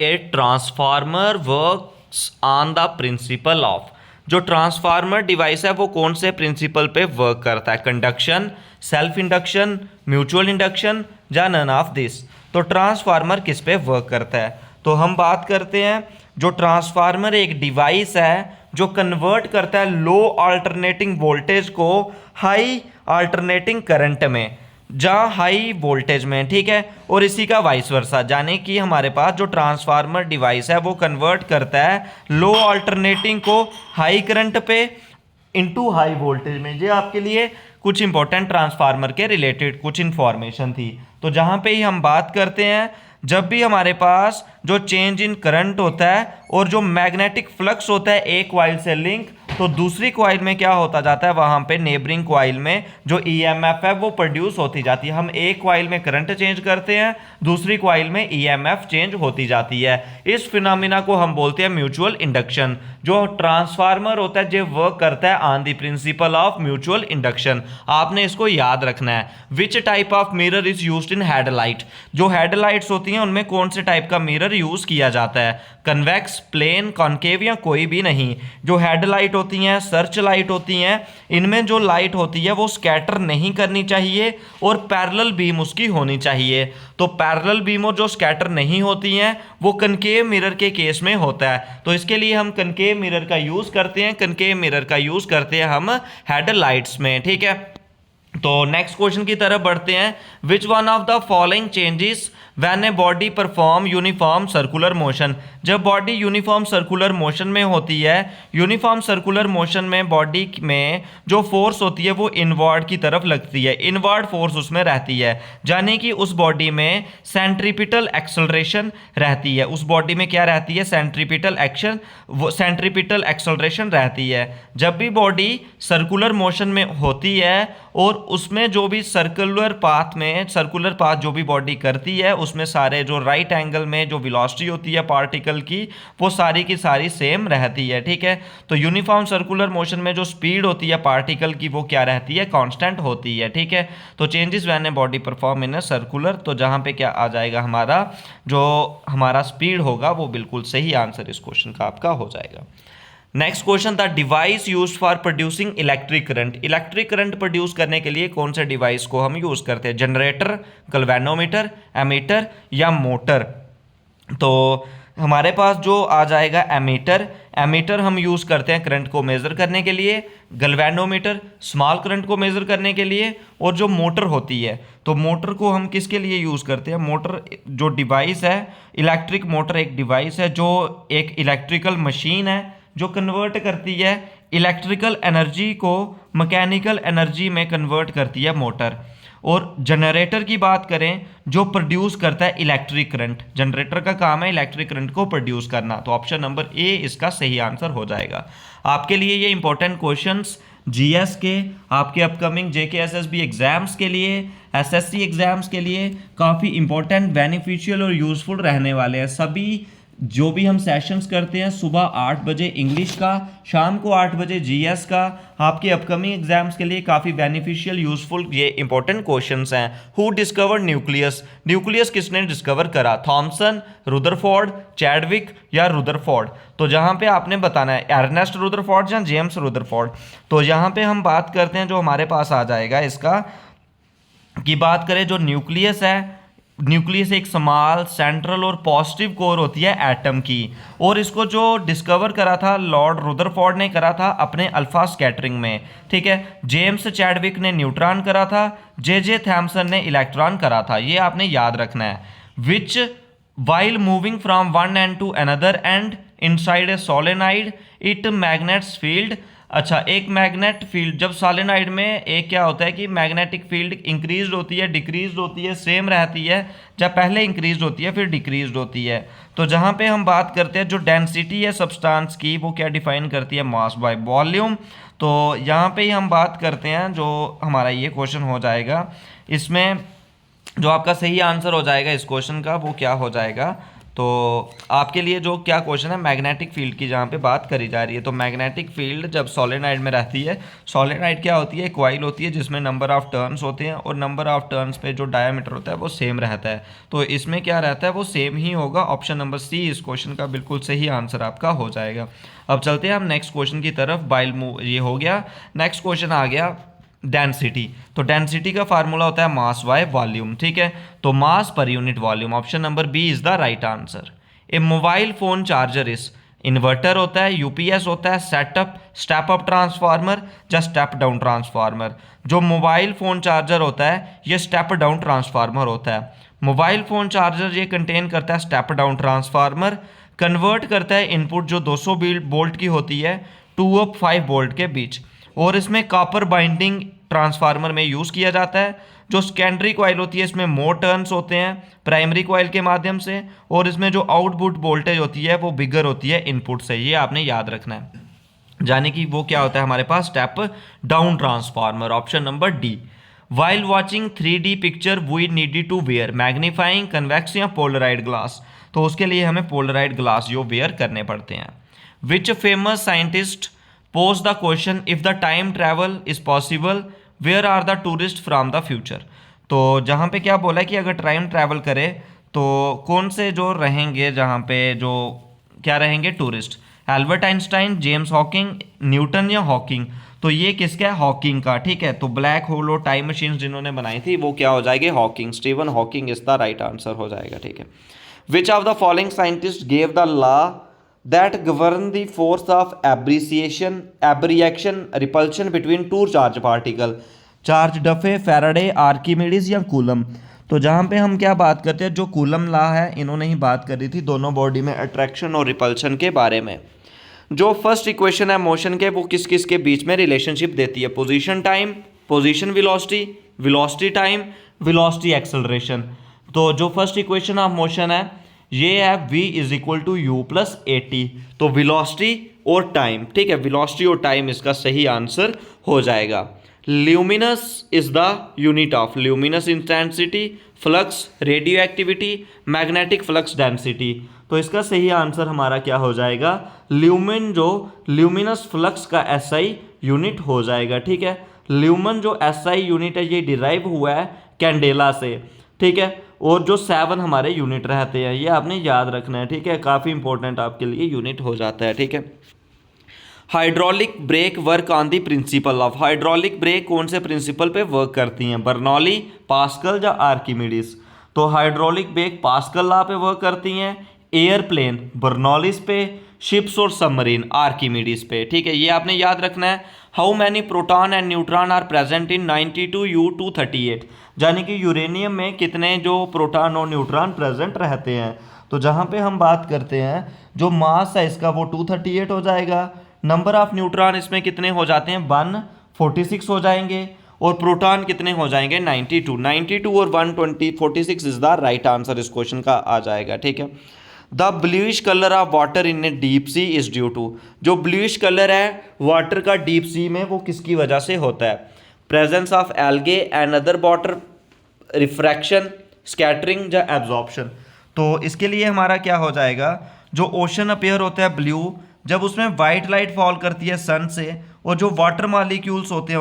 A transformer works on the principle of. जो transformer device है वो कौन से प्रिंसिपल पे वर्क करता है? Conduction, self induction, mutual induction या नन ऑफ दिस। तो ट्रांसफार्मर किस पे वर्क करता है? तो हम बात करते हैं जो ट्रांसफार्मर एक डिवाइस है जो कन्वर्ट करता है लो अल्टरनेटिंग वोल्टेज को हाई अल्टरनेटिंग करंट में, जहाँ हाई वोल्टेज में, ठीक है। और इसी का वाइस वर्सा, यानी कि हमारे पास जो ट्रांसफार्मर डिवाइस है वो कन्वर्ट करता है लो अल्टरनेटिंग को हाई करंट पे इनटू हाई वोल्टेज में। ये आपके लिए कुछ इंपॉर्टेंट ट्रांसफार्मर के रिलेटेड कुछ इंफॉर्मेशन थी। तो जहाँ पे ही हम बात करते हैं, जब भी हमारे पास जो चेंज इन करंट होता है और जो मैग्नेटिक फ्लक्स होता है एक कॉइल से लिंक, तो दूसरी कॉइल में क्या होता जाता है, वहाँ पे नेबरिंग कॉइल में जो ईएमएफ है वो प्रोड्यूस होती जाती है। हम एक कॉइल में करंट चेंज करते हैं, दूसरी कॉइल में ईएमएफ चेंज होती जाती है। इस फिनोमिना को हम बोलते हैं म्यूचुअल इंडक्शन। जो ट्रांसफार्मर होता है जो वर्क करता है on the principle of mutual induction. आपने इसको याद रखना है। Which type of mirror is used in headlight. जो हेडलाइट्स होती हैं उनमें कौन से टाइप का मिरर यूज किया जाता है? कन्वेक्स, प्लेन, कॉन्केव या कोई भी नहीं। जो हेडलाइट होती हैं, सर्च लाइट होती हैं, इनमें जो लाइट होती है वो स्कैटर नहीं करनी चाहिए और पैरेलल बीम उसकी होनी चाहिए। तो पैरेलल बीम और जो स्कैटर नहीं होती हैं वो कनकेव मिरर के केस में होता है। तो इसके लिए हम कनकेव मिरर का यूज करते हैं, कनकेव मिरर का यूज करते हैं हम हेडलाइट्स में, ठीक है। तो नेक्स्ट क्वेश्चन की तरफ बढ़ते हैं। विच one of the following changes when a body perform uniform circular motion. जब बॉडी यूनिफॉर्म सर्कुलर मोशन में होती है, यूनिफॉर्म सर्कुलर मोशन में बॉडी में जो फोर्स होती है वो इनवर्ड की तरफ लगती है, इनवर्ड फोर्स उसमें रहती है, यानी कि उस बॉडी में सेंट्रीपिटल एक्सेलरेशन रहती है। उस बॉडी में क्या रहती है? सेंट्रीपिटल एक्शन, वो सेंट्रीपिटल एक्सेलरेशन रहती है। जब भी बॉडी सर्कुलर मोशन में होती है और उसमें जो भी सर्कुलर पाथ जो भी बॉडी करती है उसमें सारे जो राइट एंगल में जो वेलोसिटी होती है पार्टिकल की वो सारी की सारी सेम रहती है, ठीक है। तो यूनिफॉर्म सर्कुलर मोशन में जो स्पीड होती है पार्टिकल की वो क्या रहती है? कांस्टेंट होती है, ठीक है। तो changes when a body perform in a circular, तो जहां पे क्या आ जाएगा, हमारा स्पीड होगा वो बिल्कुल सही आंसर इस क्वेश्चन का आपका हो जाएगा। नेक्स्ट क्वेश्चन था device use for producing electric current. Electric current produce करने के लिए कौन से डिवाइस को हम यूज करते हैं? जनरेटर, गैल्वेनोमीटर, एमीटर या मोटर। तो हमारे पास जो आ जाएगा एमीटर। एमीटर हम यूज करते हैं करंट को मेजर करने के लिए, गैल्वेनोमीटर स्मॉल करंट को मेजर करने के लिए, और जो मोटर होती है, तो मोटर को हम किसके लिए यूज करते हैं? मोटर जो डिवाइस है, इलेक्ट्रिक मोटर एक डिवाइस है जो एक इलेक्ट्रिकल मशीन है जो कन्वर्ट करती है इलेक्ट्रिकल एनर्जी को मैकेनिकल एनर्जी में कन्वर्ट करती है मोटर। और जनरेटर की बात करें जो प्रोड्यूस करता है इलेक्ट्रिक करंट। जनरेटर का काम है इलेक्ट्रिक करंट को प्रोड्यूस करना। तो ऑप्शन नंबर ए इसका सही आंसर हो जाएगा। आपके लिए ये इंपॉर्टेंट क्वेश्चंस जीएस के, आपके अपकमिंग जेके एसएसबी एग्जाम्स के लिए, एसएससी एग्जाम्स के लिए काफ़ी इंपॉर्टेंट, बेनिफिशियल और यूजफुल रहने वाले हैं। सभी जो भी हम सेशंस करते हैं, सुबह 8 बजे इंग्लिश का, शाम को 8 बजे जीएस का, आपके अपकमिंग एग्जाम्स के लिए काफ़ी बेनिफिशियल, यूजफुल ये इंपॉर्टेंट क्वेश्चंस हैं। Who discovered nucleus. न्यूक्लियस किसने डिस्कवर करा? थॉमसन, रुदरफोर्ड, चैडविक या रुदरफोर्ड। तो जहाँ पे आपने बताना है अर्नेस्ट रुदरफोर्ड या जेम्स रुदरफोर्ड। तो यहाँ पे हम बात करते हैं जो हमारे पास आ जाएगा इसका की बात करें, जो न्यूक्लियस है, न्यूक्लियस एक स्मॉल सेंट्रल और पॉजिटिव कोर होती है एटम की, और इसको जो डिस्कवर करा था लॉर्ड रुदरफोर्ड ने करा था अपने अल्फा स्कैटरिंग में, ठीक है। जेम्स चैडविक ने न्यूट्रॉन करा था, जे थॉमसन ने इलेक्ट्रॉन करा था। ये आपने याद रखना है। Which while moving from one end to another end inside a solenoid it magnets field. अच्छा, एक मैग्नेट फील्ड, जब सोलेनॉइड में एक क्या होता है कि मैग्नेटिक फील्ड इंक्रीज होती है, डिक्रीज होती है, सेम रहती है, जब पहले इंक्रीज होती है फिर डिक्रीज होती है। तो जहाँ पे हम बात करते हैं जो डेंसिटी है सब्सटेंस की वो क्या डिफाइन करती है? Mass by volume. तो यहाँ पे ही हम बात करते हैं, जो हमारा ये क्वेश्चन हो जाएगा, इसमें जो आपका सही आंसर हो जाएगा इस क्वेश्चन का वो क्या हो जाएगा? तो आपके लिए जो क्या क्वेश्चन है मैग्नेटिक फील्ड की जहाँ पे बात करी जा रही है, तो मैग्नेटिक फील्ड जब सोलेनोइड में रहती है, सोलेनोइड क्या होती है, एक कॉइल होती है जिसमें नंबर ऑफ टर्न्स होते हैं और नंबर ऑफ टर्न्स पे जो डायमीटर होता है वो सेम रहता है। तो इसमें क्या रहता है, वो सेम ही होगा। ऑप्शन नंबर सी इस क्वेश्चन का बिल्कुल सही आंसर आपका हो जाएगा। अब चलते हैं हम नेक्स्ट क्वेश्चन की तरफ। बाइल मूव ये हो गया। नेक्स्ट क्वेश्चन आ गया डेंसिटी। तो डेंसिटी का फार्मूला होता है मास बाय वॉल्यूम, ठीक है। तो mass per unit volume, option number B is the right answer. A mobile phone charger is, inverter होता है, यूपीएस होता है, सेटअप स्टेप अप ट्रांसफार्मर या स्टेप डाउन ट्रांसफार्मर। जो मोबाइल फ़ोन चार्जर होता है ये स्टेप डाउन ट्रांसफार्मर होता है। मोबाइल फ़ोन चार्जर ये कंटेन करता है स्टेप डाउन ट्रांसफार्मर, कन्वर्ट करता है इनपुट जो 200 वोल्ट की होती है 2 अप 5 वोल्ट के बीच, और इसमें कॉपर बाइंडिंग ट्रांसफार्मर में यूज़ किया जाता है। जो सेकेंडरी कॉइल होती है इसमें मोर टर्न्स होते हैं प्राइमरी कॉइल के माध्यम से, और इसमें जो आउटपुट वोल्टेज होती है वो बिगर होती है इनपुट से। ये आपने याद रखना है, यानी कि वो क्या होता है हमारे पास step down transformer, option number D. While watching 3D picture we needed to wear magnifying convex या पोलराइड ग्लास। तो उसके लिए हमें पोलराइड ग्लास जो वेयर करने पड़ते हैं। Which famous scientist pose the question if the time travel is possible where are the tourist from the future. तो जहाँ पे क्या बोला है कि अगर टाइम ट्रैवल करे तो कौन से जो रहेंगे जहाँ पे जो क्या रहेंगे tourist, Albert Einstein, James Hawking, Newton या हॉकिंग। तो ये किसका है, हॉकिंग का, ठीक है। तो ब्लैक होल और टाइम मशीन जिन्होंने बनाई थी वो क्या हो जाएगी, Hawking, Steven Hawking is the right answer हो जाएगा, ठीक है। विच of the following scientist gave the law that govern the force of aberration repulsion between two charge particle, charge डफे, फैराडे, आर्किमिडीज या कूलम। तो जहाँ पे हम क्या बात करते हैं, जो कूलम लॉ है इन्होंने ही बात करी थी दोनों बॉडी में अट्रैक्शन और रिपल्शन के बारे में। जो फर्स्ट इक्वेशन है मोशन के वो किस किस के बीच में रिलेशनशिप देती है, position time, position velocity, velocity time, velocity acceleration. तो जो फर्स्ट इक्वेशन ऑफ मोशन है ये है v is equal to U plus A T. तो वेलोसिटी और टाइम, ठीक है, वेलोसिटी और टाइम इसका सही आंसर हो जाएगा। Luminous is the unit of luminous intensity, flux, radioactivity, magnetic flux density. तो इसका सही आंसर हमारा क्या हो जाएगा, ल्यूमिन जो ल्यूमिनस फ्लक्स का एसआई यूनिट हो जाएगा, ठीक है। ल्यूमन जो एसआई यूनिट है ये डिराइव हुआ है कैंडेला से, ठीक है। और जो 7 हमारे यूनिट रहते हैं ये आपने याद रखना है, ठीक है, काफ़ी इंपॉर्टेंट आपके लिए यूनिट हो जाता है, ठीक है। Hydraulic brake work on the principle of, hydraulic brake कौन से प्रिंसिपल पे वर्क करती हैं, बर्नौली, पास्कल या आर्किमिडीज। तो हाइड्रोलिक ब्रेक पास्कल लॉ पे वर्क करती हैं, एयरप्लेन बर्नौलिस पे, शिप्स और सबमरीन आर्किमिडीज पे, ठीक है, ये आपने याद रखना है। How many proton and neutron are present in 92U238, यानी कि यूरेनियम में कितने जो प्रोटॉन और न्यूट्रॉन प्रेजेंट रहते हैं। तो जहाँ पे हम बात करते हैं जो मास है इसका वो 238 हो जाएगा, नंबर ऑफ न्यूट्रॉन इसमें कितने हो जाते हैं 146 हो जाएंगे, और प्रोटॉन कितने हो जाएंगे 92 और 120 46 इज द राइट आंसर इस क्वेश्चन का आ जाएगा, ठीक है। The bluish colour of water in a deep sea is due to, जो ब्लूइश कलर है वाटर का डीप सी में वो किसकी वजह से होता है, presence of algae and other water, refraction, scattering or absorption. तो इसके लिए हमारा क्या हो जाएगा, जो ओशन अपेयर होता है ब्लू जब उसमें वाइट लाइट फॉल करती है सन से, और जो वाटर मॉलिक्यूल्स होते हैं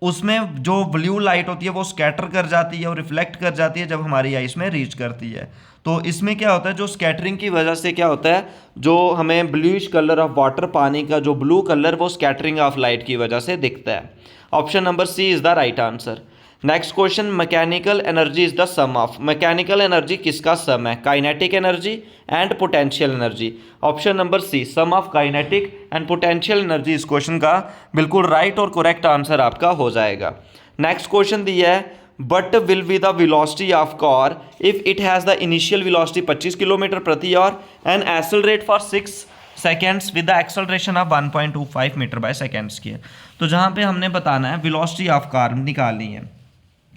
उसमें जो ब्लू लाइट होती है वो स्कैटर कर जाती है और रिफ्लेक्ट कर जाती है जब हमारी आइस में रीच करती है। तो इसमें क्या होता है, जो स्कैटरिंग की वजह से क्या होता है, जो हमें ब्लूइश कलर ऑफ वाटर, पानी का जो ब्लू कलर वो स्कैटरिंग ऑफ लाइट की वजह से दिखता है। Option number C is the right answer. Next question, mechanical energy is the sum of, mechanical energy किसका सम है, kinetic energy and potential energy. Option number C, sum of kinetic and potential energy इस question का बिल्कुल right और correct answer आपका हो जाएगा। Next question दिया है, but will be the velocity of car if it has the initial velocity 25 kilometre प्रति hour and accelerate for 6 seconds with the acceleration of 1.25 metre by seconds की है। तो जहाँ पे हमने बताना है वेलोसिटी ऑफ कार निकालनी है,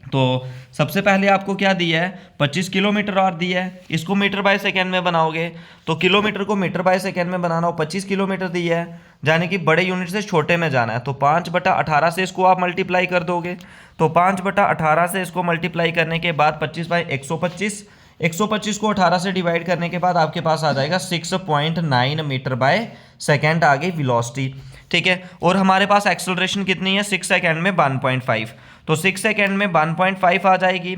तो सबसे पहले आपको क्या दिया है 25 किलोमीटर और दिया है, इसको मीटर बाय सेकेंड में बनाओगे तो किलोमीटर को मीटर बाय सेकेंड में बनाना हो, 25 किलोमीटर दिया है, यानी कि बड़े यूनिट से छोटे में जाना है। तो 5/18 से इसको आप मल्टीप्लाई कर दोगे, तो 5/18 से इसको मल्टीप्लाई करने के बाद 25/125 125 को 18 से डिवाइड करने के बाद आपके पास आ जाएगा 6.9 मीटर बाय सेकेंड आ गई वेलोसिटी, ठीक है। और हमारे पास एक्सेलरेशन कितनी है, 6 सेकेंड में 1.5, तो 6 सेकेंड में 1.5 आ जाएगी।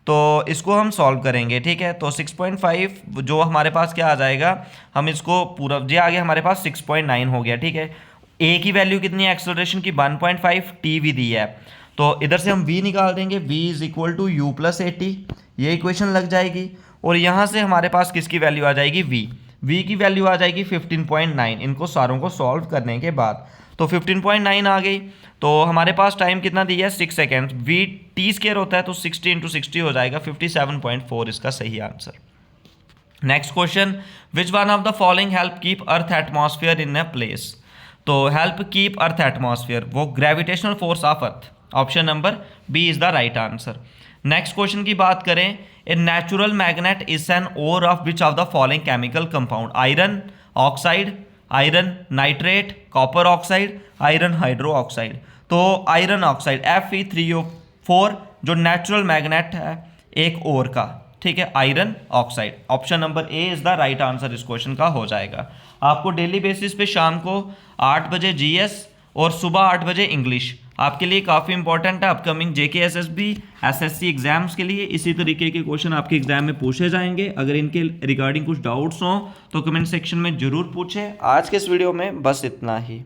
तो इसको हम सॉल्व करेंगे, ठीक है। तो 6.5 जो हमारे पास क्या आ जाएगा, हम इसको पूरा ये आगे हमारे पास 6.9 हो गया, ठीक है। ए की वैल्यू कितनी है एक्सेलरेशन की, 1.5, टी वी दी है, तो इधर से हम v निकाल देंगे, v is equal to U plus A T, ये इक्वेशन लग जाएगी। और यहाँ से हमारे पास किसकी वैल्यू आ जाएगी, v की वैल्यू आ जाएगी 15.9, इनको सारों को सॉल्व करने के बाद। तो 15.9 आ गई, तो हमारे पास टाइम कितना दिया है, 6 सेकेंड, v टी स्केयर होता है तो 60 इंटू 60 हो जाएगा, 57.4 इसका सही answer. Next question, which one of the following help keep earth atmosphere in a place. तो हेल्प कीप अर्थ एटमॉस्फेयर, वो gravitational force of earth, option number B is the right answer. Next question की बात करें, a natural magnet is an ore of which of the following chemical compound, iron oxide, iron nitrate, copper oxide, iron hydroxide. तो iron oxide Fe3O4 जो natural magnet है एक ओर का, ठीक है, iron oxide, option number A is the right answer इस question का हो जाएगा। आपको डेली बेसिस पे शाम को 8 बजे जीएस और सुबह 8 बजे इंग्लिश आपके लिए काफ़ी इंपॉर्टेंट है अपकमिंग जेके एसएसबी एसएससी एग्जाम्स के लिए। इसी तरीके के क्वेश्चन आपके एग्जाम में पूछे जाएंगे। अगर इनके रिगार्डिंग कुछ डाउट्स हों तो कमेंट सेक्शन में जरूर पूछें। आज के इस वीडियो में बस इतना ही।